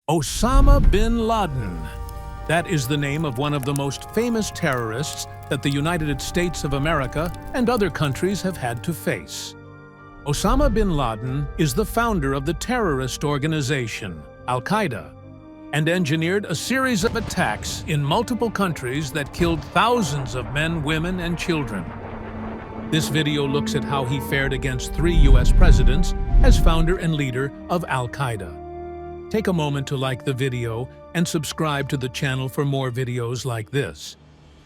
Osama Bin Laden. That is the name of one of the most famous terrorists that the United States of America and other countries have had to face. Osama Bin Laden is the founder of the terrorist organization, Al-Qaeda, and engineered a series of attacks in multiple countries that killed thousands of men, women, and children. This video looks at how he fared against 3 U.S. presidents as founder and leader of Al-Qaeda. Take a moment to like the video and subscribe to the channel for more videos like this.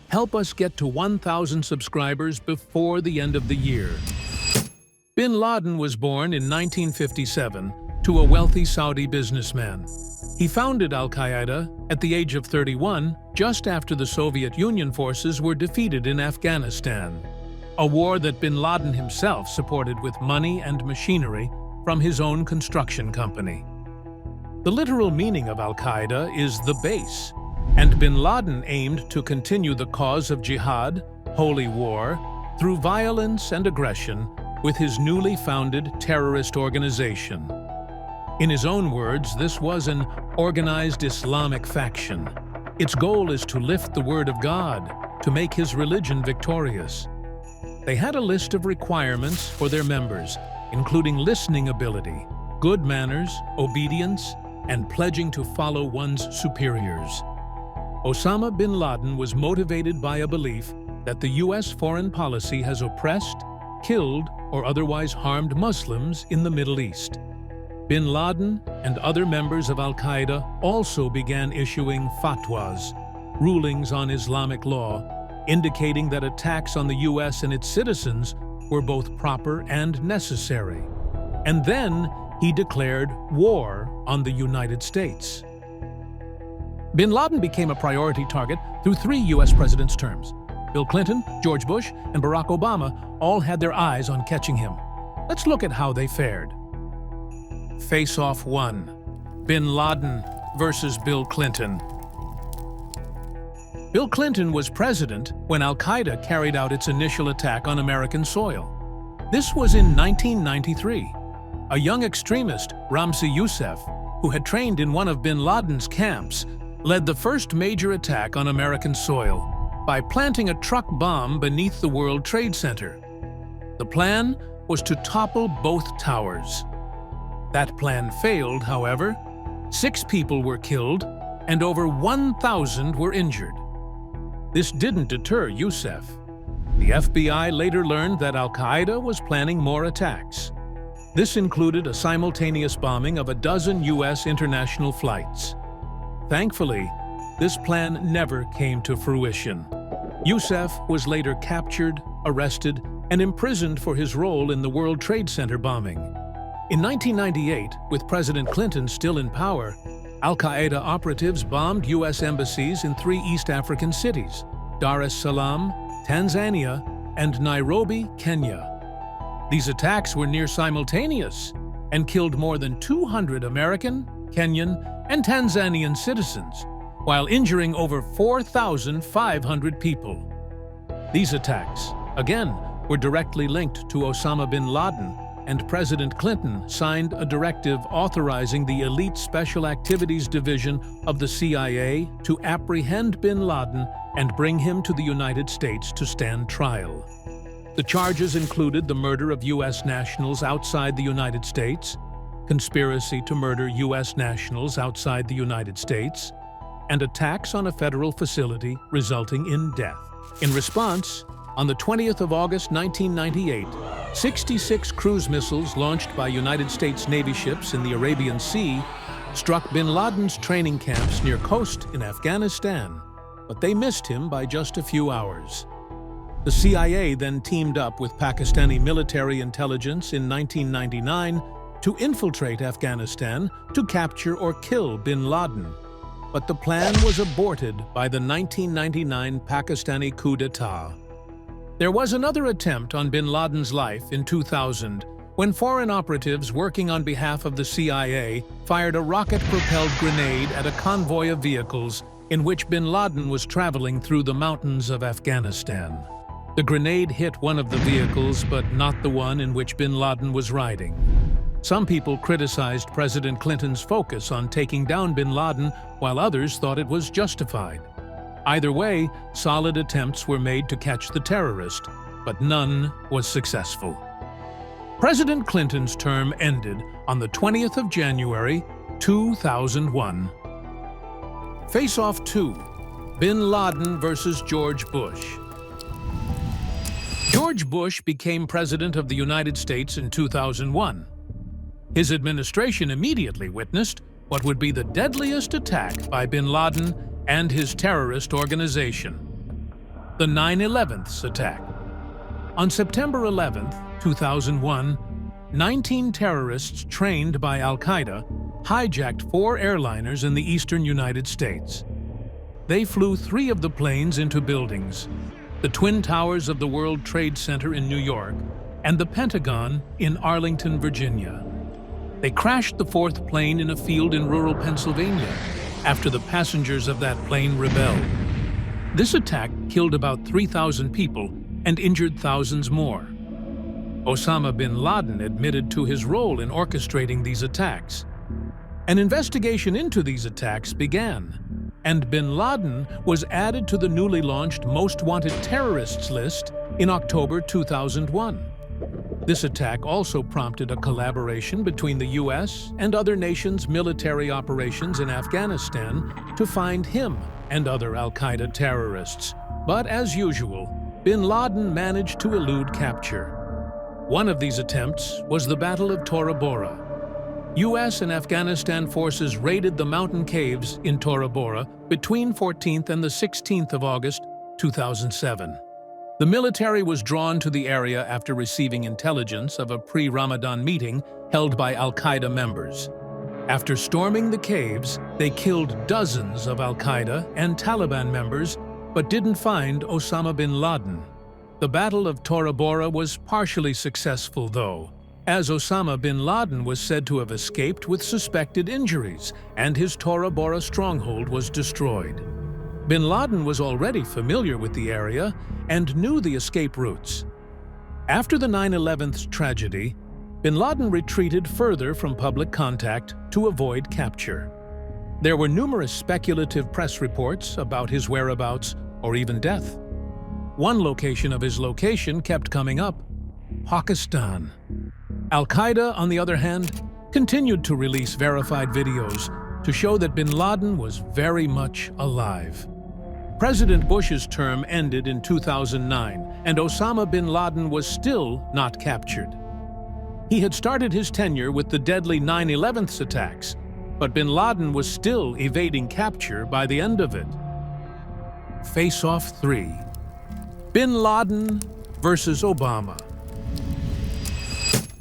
Help us get to 1,000 subscribers before the end of the year. Bin Laden was born in 1957 to a wealthy Saudi businessman. He founded Al-Qaeda at the age of 31, just after the Soviet Union forces were defeated in Afghanistan, a war that Bin Laden himself supported with money and machinery from his own construction company. The literal meaning of Al-Qaeda is the base, and Bin Laden aimed to continue the cause of jihad, holy war, through violence and aggression with his newly founded terrorist organization. In his own words, this was an organized Islamic faction. Its goal is to lift the word of God, to make his religion victorious. They had a list of requirements for their members, including listening ability, good manners, obedience, and pledging to follow one's superiors. Osama bin Laden was motivated by a belief that the U.S. foreign policy has oppressed, killed, or otherwise harmed Muslims in the Middle East. Bin Laden and other members of Al-Qaeda also began issuing fatwas, rulings on Islamic law, indicating that attacks on the U.S. and its citizens were both proper and necessary. And then he declared war on the United States. Bin Laden became a priority target through 3 U.S. presidents' terms. Bill Clinton, George Bush, and Barack Obama all had their eyes on catching him. Let's look at how they fared. Face-Off 1. Bin Laden versus Bill Clinton. Bill Clinton was president when Al-Qaeda carried out its initial attack on American soil. This was in 1993. A young extremist, Ramzi Youssef, who had trained in one of bin Laden's camps, led the first major attack on American soil by planting a truck bomb beneath the World Trade Center. The plan was to topple both towers. That plan failed, however. 6 people were killed and over 1,000 were injured. This didn't deter Youssef. The FBI later learned that Al-Qaeda was planning more attacks. This included a simultaneous bombing of 12 U.S. international flights. Thankfully, this plan never came to fruition. Youssef was later captured, arrested, and imprisoned for his role in the World Trade Center bombing. In 1998, with President Clinton still in power, Al-Qaeda operatives bombed U.S. embassies in 3 East African cities: Dar es Salaam, Tanzania, and Nairobi, Kenya. These attacks were near simultaneous and killed more than 200 American, Kenyan, and Tanzanian citizens, while injuring over 4,500 people. These attacks, again, were directly linked to Osama bin Laden, and President Clinton signed a directive authorizing the Elite Special Activities Division of the CIA to apprehend bin Laden and bring him to the United States to stand trial. The charges included the murder of U.S. nationals outside the United States, conspiracy to murder U.S. nationals outside the United States, and attacks on a federal facility resulting in death. In response, on the 20th of August 1998, 66 cruise missiles launched by United States Navy ships in the Arabian Sea struck bin Laden's training camps near Khost in Afghanistan, but they missed him by just a few hours. The CIA then teamed up with Pakistani military intelligence in 1999 to infiltrate Afghanistan to capture or kill bin Laden. But the plan was aborted by the 1999 Pakistani coup d'etat. There was another attempt on bin Laden's life in 2000 when foreign operatives working on behalf of the CIA fired a rocket-propelled grenade at a convoy of vehicles in which bin Laden was traveling through the mountains of Afghanistan. The grenade hit one of the vehicles, but not the one in which bin Laden was riding. Some people criticized President Clinton's focus on taking down bin Laden, while others thought it was justified. Either way, solid attempts were made to catch the terrorist, but none was successful. President Clinton's term ended on the 20th of January, 2001. Face-Off 2: Bin Laden versus George Bush. George Bush became President of the United States in 2001. His administration immediately witnessed what would be the deadliest attack by bin Laden and his terrorist organization, the 9/11 attack. On September 11, 2001, 19 terrorists trained by Al-Qaeda hijacked 4 airliners in the eastern United States. They flew 3 of the planes into buildings: the Twin Towers of the World Trade Center in New York and the Pentagon in Arlington, Virginia. They crashed the 4th plane in a field in rural Pennsylvania after the passengers of that plane rebelled. This attack killed about 3,000 people and injured thousands more. Osama bin Laden admitted to his role in orchestrating these attacks. An investigation into these attacks began, and bin Laden was added to the newly launched Most Wanted Terrorists list in October 2001. This attack also prompted a collaboration between the U.S. and other nations' military operations in Afghanistan to find him and other Al-Qaeda terrorists. But as usual, bin Laden managed to elude capture. One of these attempts was the Battle of Tora Bora. U.S. and Afghanistan forces raided the mountain caves in Tora Bora between 14th and the 16th of August, 2007. The military was drawn to the area after receiving intelligence of a pre-Ramadan meeting held by Al-Qaeda members. After storming the caves, they killed dozens of Al-Qaeda and Taliban members, but didn't find Osama bin Laden. The Battle of Tora Bora was partially successful, though, as Osama bin Laden was said to have escaped with suspected injuries, and his Tora Bora stronghold was destroyed. Bin Laden was already familiar with the area and knew the escape routes. After the 9/11 tragedy, bin Laden retreated further from public contact to avoid capture. There were numerous speculative press reports about his whereabouts or even death. One location of his location kept coming up: Pakistan. Al-Qaeda, on the other hand, continued to release verified videos to show that bin Laden was very much alive. President Bush's term ended in 2009, and Osama bin Laden was still not captured. He had started his tenure with the deadly 9/11 attacks, but bin Laden was still evading capture by the end of it. Face-Off 3: Bin Laden versus Obama.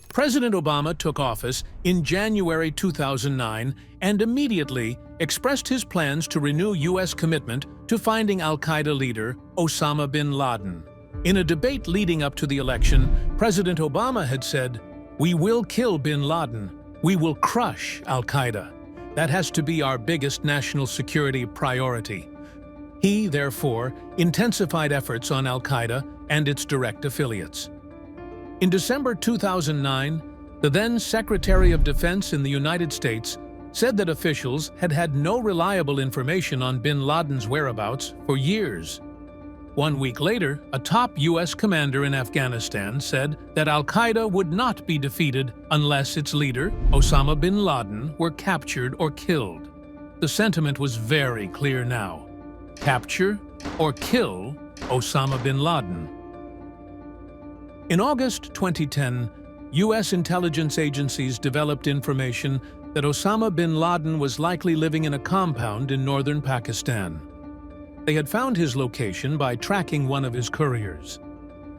President Obama took office in January 2009 and immediately expressed his plans to renew U.S. commitment to finding Al-Qaeda leader Osama bin Laden. In a debate leading up to the election, President Obama had said, "We will kill bin Laden. We will crush Al-Qaeda. That has to be our biggest national security priority." He, therefore, intensified efforts on Al-Qaeda and its direct affiliates. In December 2009, the then Secretary of Defense in the United States said that officials had had no reliable information on bin Laden's whereabouts for years. 1 week later, a top U.S. commander in Afghanistan said that Al-Qaeda would not be defeated unless its leader, Osama bin Laden, were captured or killed. The sentiment was very clear now: capture or kill Osama bin Laden. In August 2010, U.S. intelligence agencies developed information that Osama bin Laden was likely living in a compound in northern Pakistan. They had found his location by tracking one of his couriers.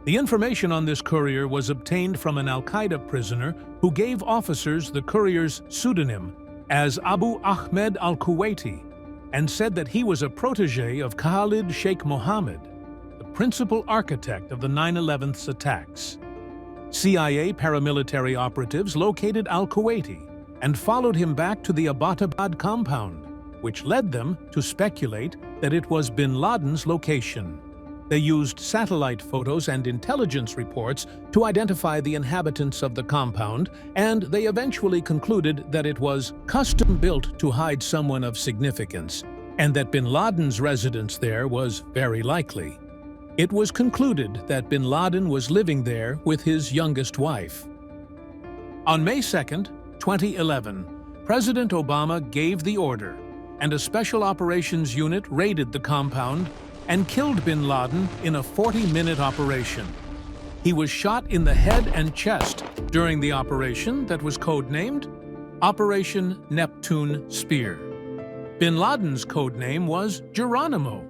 The information on this courier was obtained from an Al-Qaeda prisoner who gave officers the courier's pseudonym as Abu Ahmed al-Kuwaiti and said that he was a protege of Khalid Sheikh Mohammed, the principal architect of the 9/11 attacks. CIA paramilitary operatives located al-Kuwaiti and followed him back to the Abbottabad compound, which led them to speculate that it was bin Laden's location. They used satellite photos and intelligence reports to identify the inhabitants of the compound, and they eventually concluded that it was custom-built to hide someone of significance, and that Bin Laden's residence there was very likely. It was concluded that Bin Laden was living there with his youngest wife. On May 2, 2011, President Obama gave the order, and a special operations unit raided the compound and killed Bin Laden in a 40-minute operation. He was shot in the head and chest during the operation that was codenamed Operation Neptune Spear. Bin Laden's codename was Geronimo.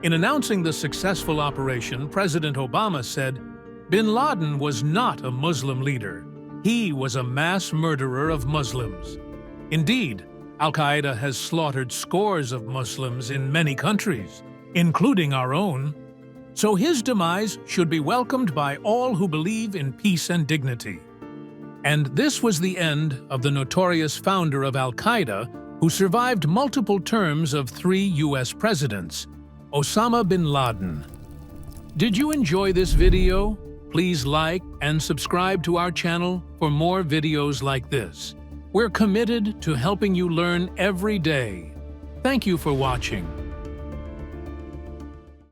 In announcing the successful operation, President Obama said, "Bin Laden was not a Muslim leader. He was a mass murderer of Muslims." Indeed, Al-Qaeda has slaughtered scores of Muslims in many countries, including our own. So his demise should be welcomed by all who believe in peace and dignity. And this was the end of the notorious founder of Al-Qaeda, who survived multiple terms of 3 U.S. presidents, Osama Bin Laden. Did you enjoy this video? Please like and subscribe to our channel for more videos like this. We're committed to helping you learn every day. Thank you for watching.